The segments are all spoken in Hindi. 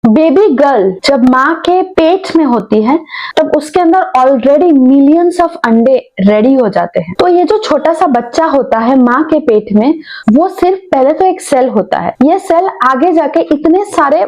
बेबी गर्ल जब माँ के पेट में होती है तब उसके अंदर ऑलरेडी मिलियंस ऑफ अंडे रेडी हो जाते हैं। तो ये जो छोटा सा बच्चा होता है माँ के पेट में, वो सिर्फ पहले तो एक सेल होता है, ये सेल आगे जाके इतने सारे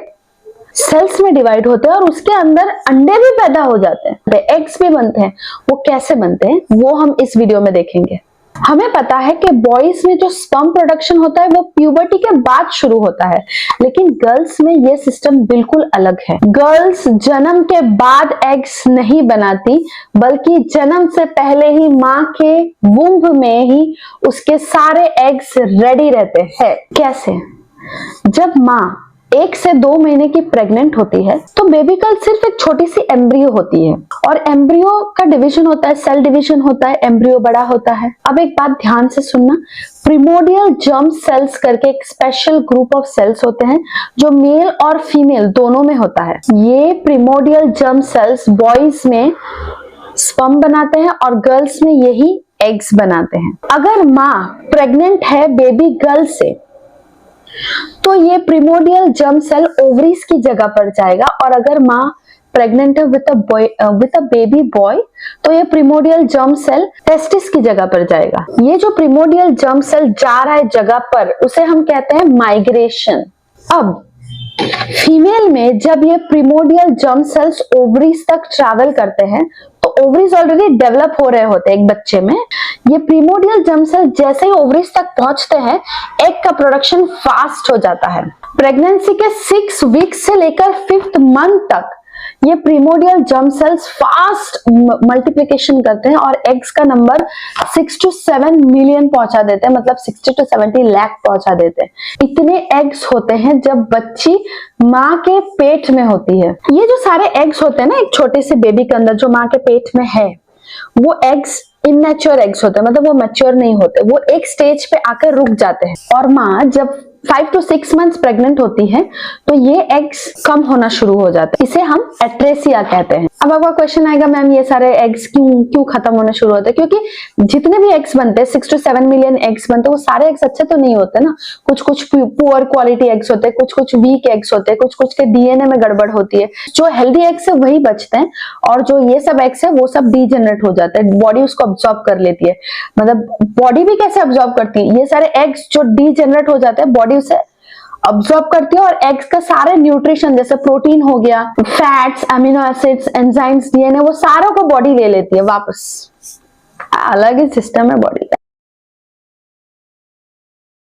सेल्स में डिवाइड होते हैं और उसके अंदर अंडे भी पैदा हो जाते हैं, एग्स भी बनते हैं। वो कैसे बनते हैं वो हम इस वीडियो में देखेंगे। हमें पता है कि बॉयज में जो स्पर्म प्रोडक्शन होता है वो प्यूबर्टी के बाद शुरू होता है, लेकिन गर्ल्स में ये सिस्टम बिल्कुल अलग है। गर्ल्स जन्म के बाद एग्स नहीं बनाती, बल्कि जन्म से पहले ही माँ के वुम्ब में ही उसके सारे एग्स रेडी रहते हैं। कैसे? जब माँ 1 से 2 महीने की प्रेग्नेंट होती है तो बेबी गर्ल सिर्फ एक छोटी सी एम्ब्रियो होती है और एम्ब्रियो का डिवीजन होता है, सेल डिवीजन होता है, एम्ब्रियो बड़ा होता है। अब एक बात ध्यान से सुनना, प्रिमोडियल जर्म सेल्स करके एक स्पेशल ग्रुप ऑफ सेल्स होते हैं जो मेल और फीमेल दोनों में होता है। ये प्रिमोडियल जर्म सेल्स बॉयज में स्पर्म बनाते हैं और गर्ल्स में यही एग्स बनाते हैं। अगर माँ प्रेग्नेंट है बेबी गर्ल से तो ये प्रिमोडियल जर्म सेल ओवरीज की जगह पर जाएगा, और अगर माँ प्रेग्नेंट है विद अ बेबी बॉय तो ये प्रिमोडियल जर्म सेल टेस्टिस की जगह पर जाएगा। ये जो प्रिमोडियल जर्म सेल जा रहा है जगह पर, उसे हम कहते हैं माइग्रेशन। अब फीमेल में जब ये प्रिमोडियल जर्म सेल्स ओवरीज तक ट्रैवल करते हैं तो ओवरीज ऑलरेडी डेवलप हो रहे होते हैं एक बच्चे में। ये प्रिमोडियल जर्म सेल जैसे ही ओवरीज तक पहुंचते हैं एग का प्रोडक्शन फास्ट हो जाता है। प्रेगनेंसी के 6 वीक्स से लेकर 5th मंथ तक ये primordial germ cells fast multiplication करते हैं और एग्स का नंबर 6 to 7 मिलियन पहुंचा देते हैं, मतलब 60 to 70 लाख पहुंचा देते हैं। इतने एग्स होते हैं जब बच्ची माँ के पेट में होती है। ये जो सारे एग्स होते हैं ना एक छोटे से बेबी के अंदर जो माँ के पेट में है, वो एग्स इमेच्योर एग्स होते हैं, मतलब वो मैच्योर नहीं होते, वो एक स्टेज पे आकर रुक जाते हैं। और माँ जब 5 to 6 मंथ्स प्रेग्नेंट होती है तो ये एग्स कम होना शुरू हो जाते हैं, इसे हम एट्रेसिया कहते हैं। अब आपका क्वेश्चन आएगा, मैम ये सारे एग्स क्यों खत्म होना शुरू होते हैं? क्योंकि जितने भी एग्स बनते हैं 6 to 7 मिलियन एग्स बनते हैं, वो सारे एग्स अच्छे तो नहीं होते ना। कुछ पुअर क्वालिटी एग्स होते हैं, कुछ वीक एग्स होते हैं, कुछ के डीएनए में गड़बड़ होती है। जो हेल्दी एग्स है वही बचते हैं और जो ये सब एग्स है वो सब डीजेनरेट हो जाते हैं, बॉडी उसको अब्सॉर्ब कर लेती है। मतलब बॉडी भी कैसे अब्सॉर्ब करती है? ये सारे एग्स जो डीजेनरेट हो जाते हैं बॉडी उसे अब्सॉर्ब करती है और एग्स का सारे न्यूट्रिशन जैसे प्रोटीन हो गया, fats, amino acids, enzymes, DNA, वो सारों को बॉडी ले लेती है वापस। अलग ही सिस्टम है बॉडी।